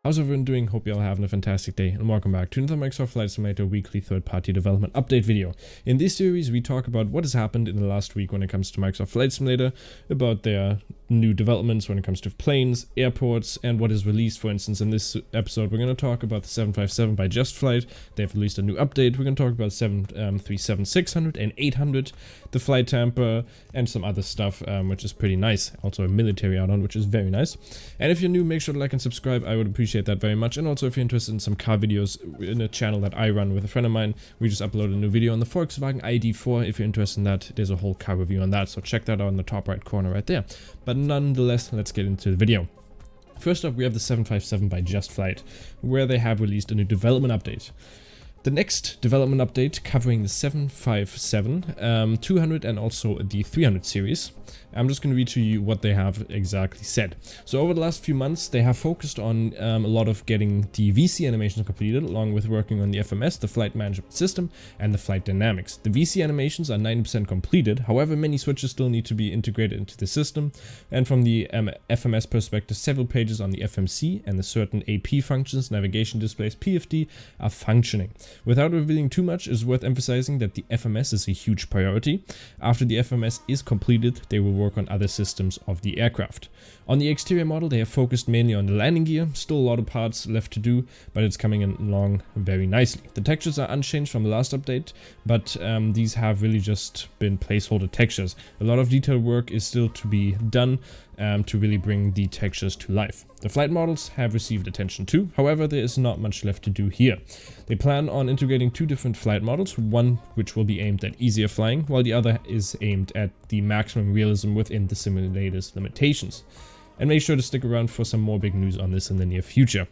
How's everyone doing? Hope you all having a fantastic day, and welcome back to another Microsoft Flight Simulator weekly third-party development update video. In this series, we talk about what has happened in the last week when it comes to Microsoft Flight Simulator, about their new developments when it comes to planes, airports, and what is released. For instance, in this episode, we're going to talk about the 757 by Just Flight. They've released a new update. We're going to talk about 737-600 and 800, the FlyTampa, and some other stuff, which is pretty nice. Also a military add-on, which is very nice. And if you're new, make sure to like and subscribe. I would appreciate that very much. And also, if you're interested in some car videos in a channel that I run with a friend of mine, we just uploaded a new video on the Volkswagen ID4. If you're interested in that, there's a whole car review on that, so check that out in the top right corner right there. But nonetheless, let's get into the video. First up, we have the 757 by Just Flight, where they have released a new development update. The next development update covering the 757, 200 and also the 300 series. I'm just going to read to you what they have exactly said. So over the last few months, they have focused on a lot of getting the VC animations completed, along with working on the FMS, the flight management system, and the flight dynamics. The VC animations are 90% completed. However, many switches still need to be integrated into the system. And from the FMS perspective, several pages on the FMC and the certain AP functions, navigation displays, PFD, are functioning. Without revealing too much, it is worth emphasizing that the FMS is a huge priority. After the FMS is completed, they will work on other systems of the aircraft. On the exterior model, they have focused mainly on the landing gear. Still a lot of parts left to do, but it's coming along very nicely. The textures are unchanged from the last update, but these have really just been placeholder textures. A lot of detail work is still to be done to really bring the textures to life. The flight models have received attention too, however there is not much left to do here. They plan on integrating two different flight models, one which will be aimed at easier flying, while the other is aimed at the maximum realism within the simulator's limitations. And make sure to stick around for some more big news on this in the near future.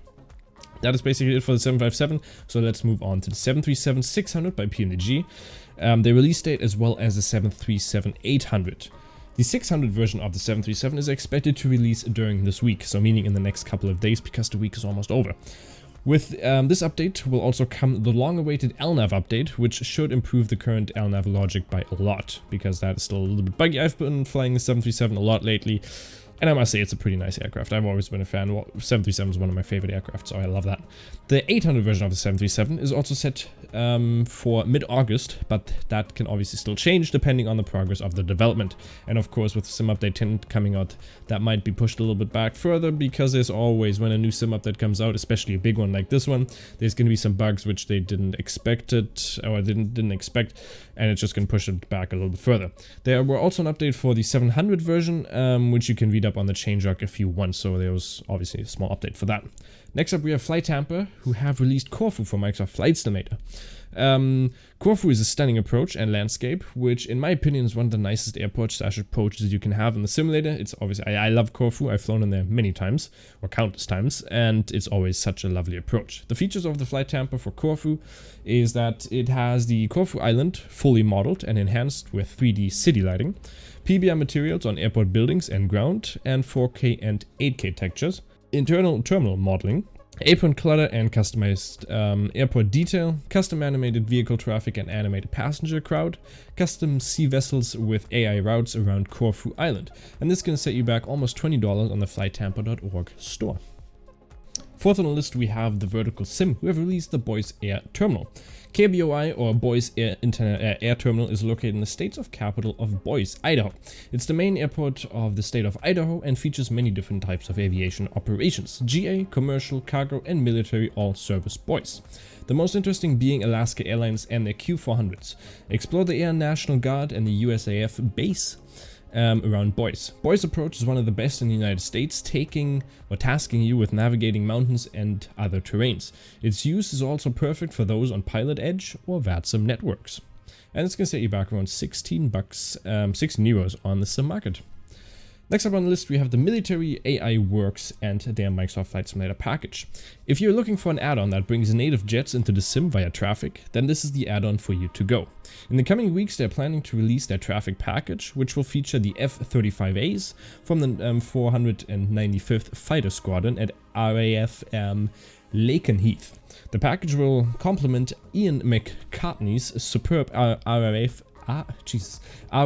That is basically it for the 757, so let's move on to the 737-600 by PMDG, their release date, as well as the 737-800. The 600 version of the 737 is expected to release during this week, so meaning in the next couple of days, because the week is almost over. With this update will also come the long-awaited LNAV update, which should improve the current LNAV logic by a lot, because that is still a little bit buggy. I've been flying the 737 a lot lately, and I must say it's a pretty nice aircraft. I've always been a fan. 737 is one of my favorite aircraft, so I love that. The 800 version of the 737 is also set for mid-August, but that can obviously still change depending on the progress of the development. And of course, with Sim Update 10 coming out, that might be pushed a little bit back further, because there's always, when a new Sim Update comes out, especially a big one like this one, there's going to be some bugs which they didn't expect didn't expect, and it's just going to push it back a little bit further. There were also an update for the 700 version, which you can read up on the changelog if you want, so there was obviously a small update for that. Next up, we have FlyTampa, who have released Corfu for Microsoft Flight Simulator. Corfu is a stunning approach and landscape, which in my opinion is one of the nicest airport/approaches you can have in the simulator. It's obviously, I love Corfu. I've flown in there many times, or countless times, and it's always such a lovely approach. The features of the FlyTampa for Corfu is that it has the Corfu Island fully modeled and enhanced with 3D city lighting, PBR materials on airport buildings and ground, and 4K and 8K textures, internal terminal modeling, apron clutter and customized airport detail, custom animated vehicle traffic and animated passenger crowd, custom sea vessels with AI routes around Corfu Island. And this can set you back almost $20 on the FlyTampa.org store. Fourth on the list, we have the VerticalSim, who have released the Boise Air Terminal. KBOI, or Boise Air Terminal, is located in the state's capital of Boise, Idaho. It's the main airport of the state of Idaho and features many different types of aviation operations: GA, commercial, cargo, and military all service Boise. The most interesting being Alaska Airlines and their Q400s. Explore the Air National Guard and the USAF base around Boise. Boise approach is one of the best in the United States, tasking you with navigating mountains and other terrains. Its use is also perfect for those on Pilot Edge or VerticalSim networks. And it's going to set you back around 16 euros on the sim market. Next up on the list, we have the Military AI Works and their Microsoft Flight Simulator package. If you're looking for an add-on that brings native jets into the sim via traffic, then this is the add-on for you to go. In the coming weeks, they're planning to release their traffic package, which will feature the F-35As from the 495th Fighter Squadron at RAF Lakenheath. The package will complement Ian McCartney's superb RAF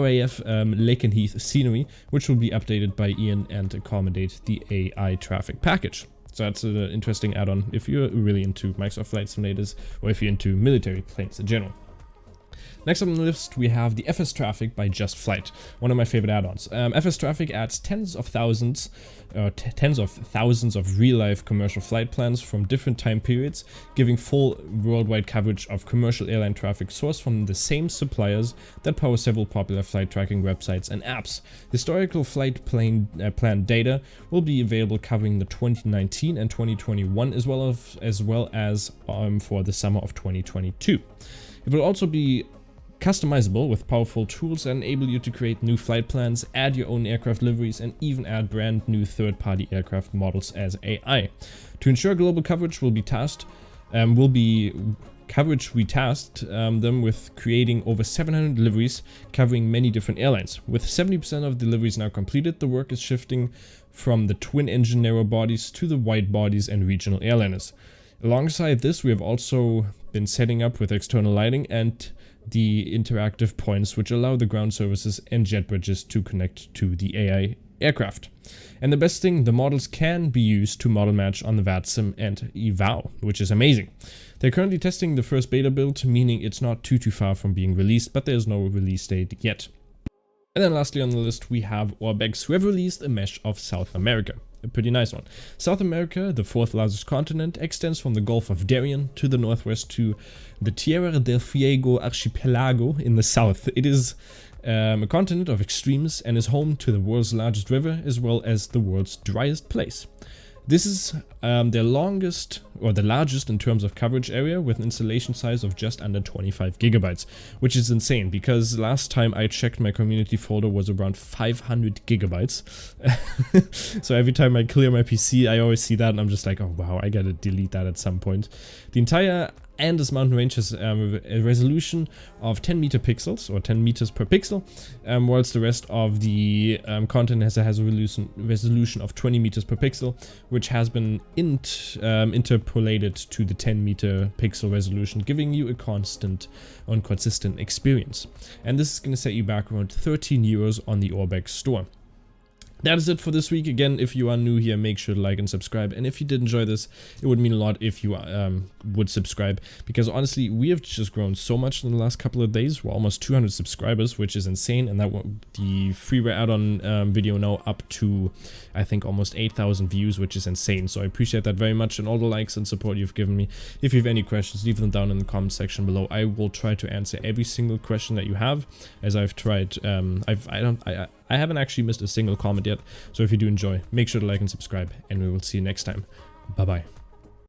Lakenheath scenery, which will be updated by Ian and accommodate the AI traffic package. So that's an interesting add-on if you're really into Microsoft Flight Simulators or if you're into military planes in general. Next on the list, we have the FS Traffic by Just Flight, one of my favorite add-ons. FS Traffic adds tens of thousands of real-life commercial flight plans from different time periods, giving full worldwide coverage of commercial airline traffic sourced from the same suppliers that power several popular flight tracking websites and apps. Historical flight plan data will be available covering the 2019 and 2021 as well as for the summer of 2022. It will also be customizable with powerful tools that enable you to create new flight plans, add your own aircraft liveries, and even add brand new third-party aircraft models as AI. To ensure global coverage we tasked them with creating over 700 liveries covering many different airlines. With 70% of deliveries now completed, the work is shifting from the twin-engine narrow bodies to the wide bodies and regional airliners. Alongside this, we have also been setting up with external lighting and the interactive points which allow the ground services and jet bridges to connect to the AI aircraft. And the best thing, the models can be used to model match on the VerticalSim and EVOW, which is amazing. They're currently testing the first beta build, meaning it's not too far from being released, but there's no release date yet. And then lastly on the list, we have Orbx, who have released a mesh of South America. A pretty nice one. South America, the fourth largest continent, extends from the Gulf of Darien to the northwest to the Tierra del Fuego archipelago in the south. It is a continent of extremes and is home to the world's largest river as well as the world's driest place. This is their longest or the largest in terms of coverage area, with an installation size of just under 25 gigabytes, which is insane because last time I checked, my community folder was around 500 gigabytes. So every time I clear my PC, I always see that and I'm just like, oh wow, I gotta delete that at some point. The entire Andes mountain range has a resolution of 10 meter pixels or 10 meters per pixel, whilst the rest of the continent has a resolution of 20 meters per pixel, which has been interpolated to the 10 meter pixel resolution, giving you a consistent experience. And this is going to set you back around 13 euros on the Orbx store. That is it for this week. Again, if you are new here, make sure to like and subscribe. And if you did enjoy this, it would mean a lot if you would subscribe. Because honestly, we have just grown so much in the last couple of days. We're almost 200 subscribers, which is insane. And that the freeware add-on video now up to, I think, almost 8,000 views, which is insane. So I appreciate that very much and all the likes and support you've given me. If you have any questions, leave them down in the comment section below. I will try to answer every single question that you have, as I've tried. I haven't actually missed a single comment yet, so if you do enjoy, make sure to like and subscribe, and we will see you next time. Bye bye.